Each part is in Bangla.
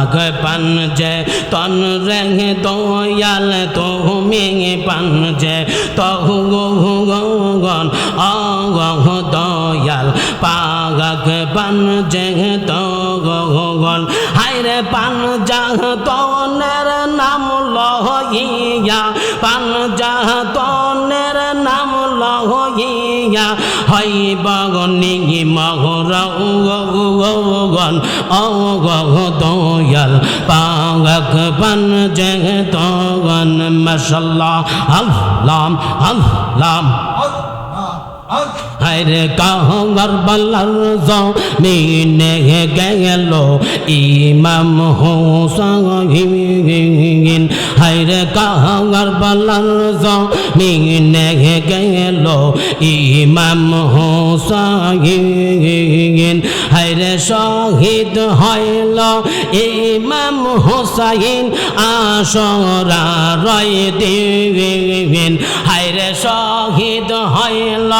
পাক পাঞ্জে তন রে দয়াল তুমি পাঞ্জে তগন অগহ দয়াল পাক পাঞ্জে তগন হায়রে পাঞ্জা তনের নাম লহিয়া পাঞ্জা তনের নাম লহিয়া হইব গনি মহরগন অগহ দয়াল পাক পাঞ্জে তগন মাশাআল্লাহ আল্লাহ আল্লাহ হায়রে কারবালার জমিনে গেল ইমাম হোসেন হায়রে কারবালার জমিনে গেল ইমাম হোসেন হায়রে শহীদ হইল ইমাম হোসেন আশরা রয় দিন হায়রে শহীদ হইল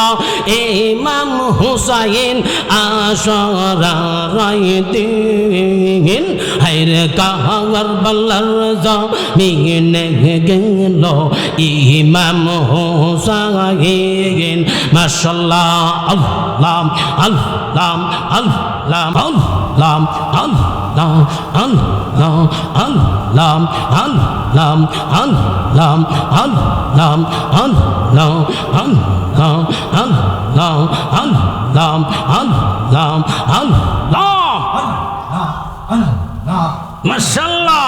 ইমাম হুসাইন আশরা রয় দিন হায়রে কারবালার জমিনে গেল ইমাম হুসাইন মাশাআল্লাহ আল্লাহ আল্লাহ আল্লাহ আল্লাহ আল্লাহ আল্লাহ আল্লাহ আল্লাহ আল্লাহ আল্লাহ আল্লাহ আল্লাহ আল্লাহ আল্লাহ আল্লাহ আল্লাহ মাশাআল্লাহ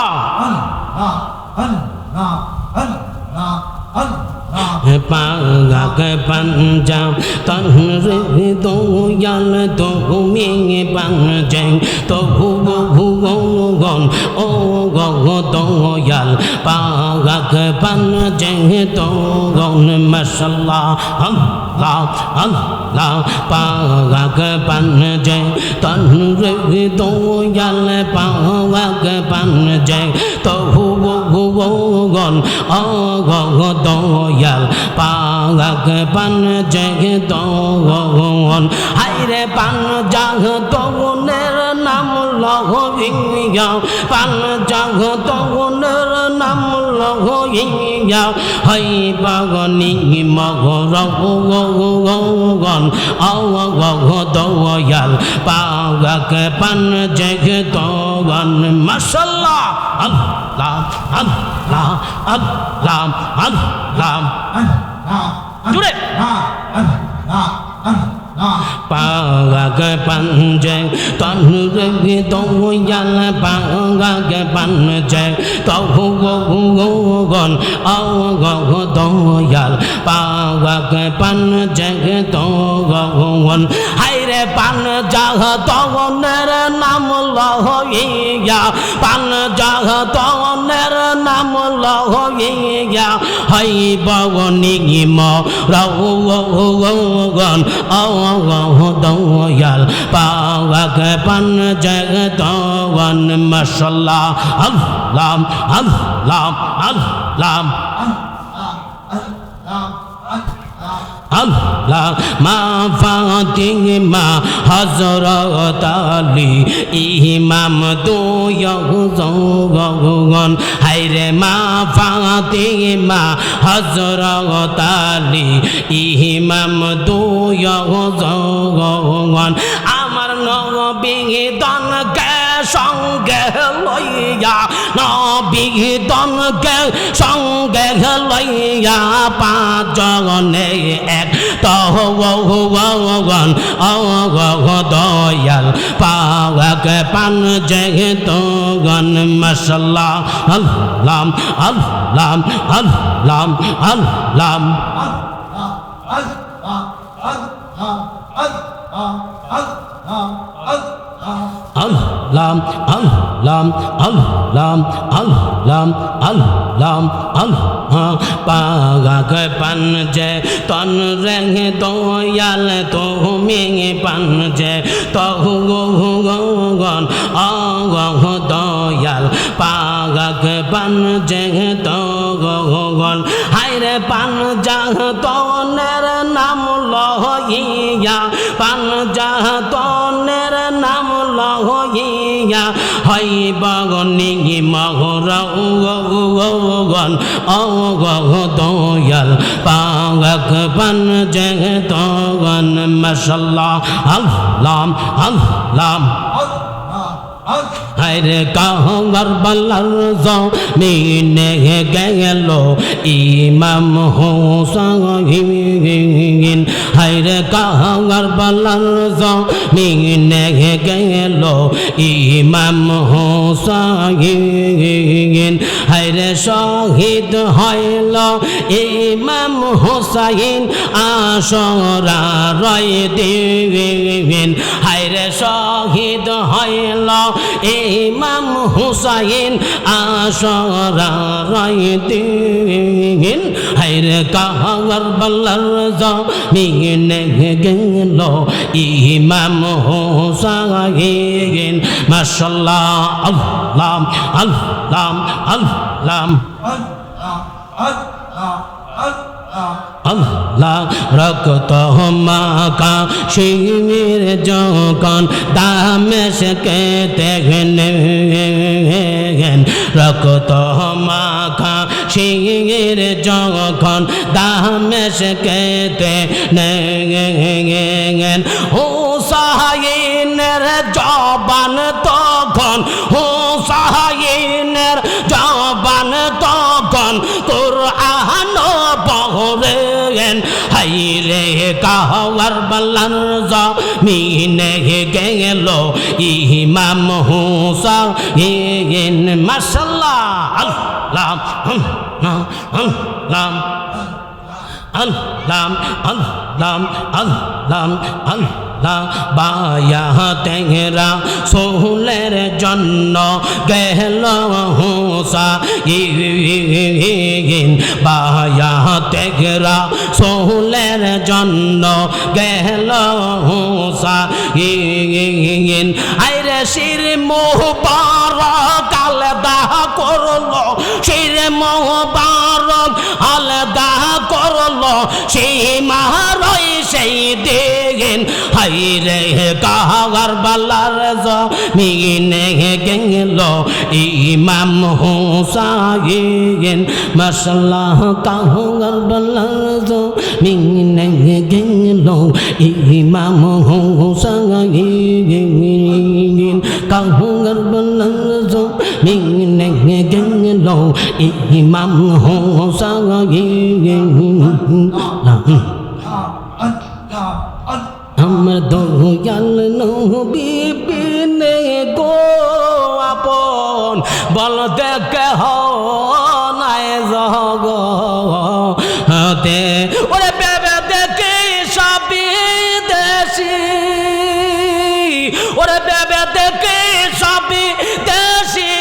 পাক পাঞ্জা তনরে দয়াল তুমি পাঞ্জে তগন ও গহ দয়াল পাক পাঞ্জে তগন মাশাআল্লাহ আল্লাহ আল্লাহ পাক পাঞ্জে তনরে দয়াল পাক পাঞ্জে তগন ও গহ দয়াল পাক পাঞ্জে তগন হায়রে পাঞ্জা তগনের নাম লহিয়া পাঞ্জা তগনের নাম লহিয়া হইব গনি মহরগন অগহ দয়াল পাক পাঞ্জে তগন মাশাআল্লাহ আল্লাহ আল্লাহ আল্লাহ আল্লাহ জুড়ে পাক পাঞ্জে তনরে দয়াল পাক পাঞ্জে তগন অগহ দয়াল পাক পাঞ্জে তগন হায়রে পাঞ্জা তগনের নাম লহিয়া পাঞ্জা তগনের নাম লহিয়া হইব গনি মহরগন অগহ দয়াল পাক পাঞ্জে তগন মাশাআল্লাহ আল্লাহ আল্লাহ আল্লাহ আল্লাহ মা ফাতিমা হযরত আলী ইমাম দুইজন হায়রে মা ফাতিমা হযরত আলী ইমাম দুইজন আমার নবী দনকে সঙ্গে লইয়া নবী দনকে সঙ্গে লইয়া পাঁচজনে এক তগন অগহ দয়াল পাক পাঞ্জে তগন মাশাআল্লাহ আল্লাহ আল্লাহ আল্লাহ আল্লাহ আল্লাহ আল্লাহ আল্লাহ আল্লাহ আল্লাহ আল্লাহ পাক পাঞ্জে তনরে দয়াল তুমি পাঞ্জে তগন অগহ দয়াল পাক পাঞ্জে তগন হায়রে পাঞ্জা তনের নাম লহিয়া পাঞ্জা তনের নাম লহিয়া করিয়া হইব নিমগন দয়াল পাক পান জগতগণ মাশাআল্লাহ আল্লাহ আল্লাহ হায়রে কারবালার জমিনে গেল ইমাম হোসেন হায়রে কারবালার জমিনে গেল ইমাম হোসেন হায়রে শহীদ হইল ইমাম হোসেন আশরা রয় দিন হায়রে শহীদ হইল ইমাম হুসাইন আশরা রয় দিন হায়রে কারবালার জমিনে গেল ইমাম হুসাইন মাশাআল্লাহ আল্লাহ আল্লাহ আল্লাহ আল্লাহ রক্ত মাখা শির যখন দামেশকে দেখেন রক্ত মাখা শির যখন দামেশকে দেখেন হুসাইনের জবান তখন হুসাইনের জবান তখন কুরআন পড়েন হায়রে কারবালার জমিনে গেল ইমাম হুসাইন মাশাআল্লাহ আল্লাহ আল্লাহ আল্লাহ আল্লাহ আল্লাহ আল্লাহ বায়াতেরা সোহলের জন্য গেল হুসাইন বায়াতেরা সোহলের জন্য গেল হুসাইন আইরে শির মুবারক আলাদা করলো শির মুবারক আলাদা করলো সেই মারই সেই দিন হায়রে কারবালার জমিনে গেল ইমাম হুসাইন মাশাআল্লাহ কারবালার জমিনে গেল ইমাম হুসাইন কারবালার জমিনে গেল ইমাম হুসাইন আমার দয়াল নবী বিনে গো আপন বলতে কেহ নাই জগতে ওরে বেবে দেখে সবই দেশি ওরে বেবে দেখে সবই দেশি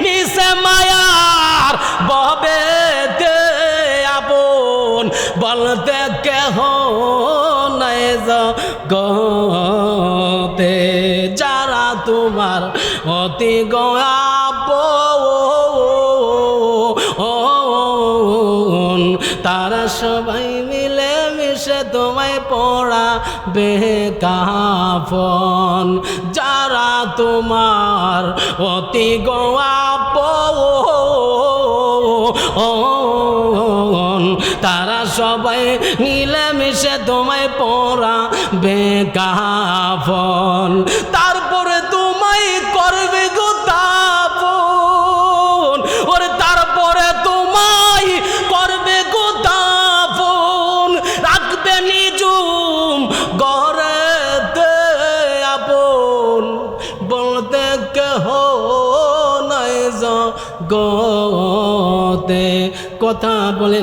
মিশে মায়ার ববে দে আপন বলতে কেহ গতে যারা তোমার অতি গোয়াপন তারা সবাই মিলে মিশে তোমায় পড়াবে কাফন যারা তোমার অতি গোয়াপন তারা সবাই মিলে মিশে তোমায় পড়াবে কাফন তারপরে তোমায় করবে গো দাফন ওরে তারপরে তোমায় করবে গো দাফন রাখবে নিজুম ঘরেতে আপন বলতে কেহ নাই জগতে কথা বলেন